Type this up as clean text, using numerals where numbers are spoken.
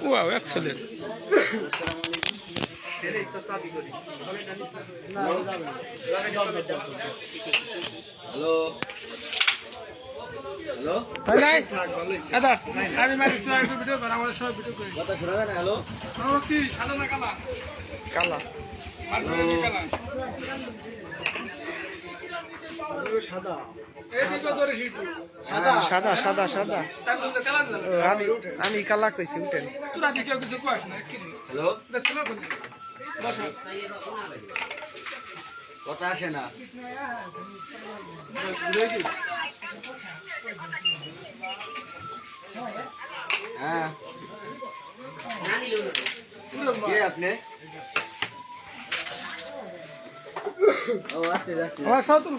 Wow, excellent. Hello hello দাদা আমি মানে একটু ভিডিও করি আমাদের সবাই ভিডিও করি কথা শোনা যায় না? হ্যালো কি সাদা না কালা কালা সাদা সাদা সাদা সাদা আমি কালা কইছি উঠেন হ্যালো কথা আসে না হ্যাঁ কে আপনি ও আসতে আসতে আমার সব তুমি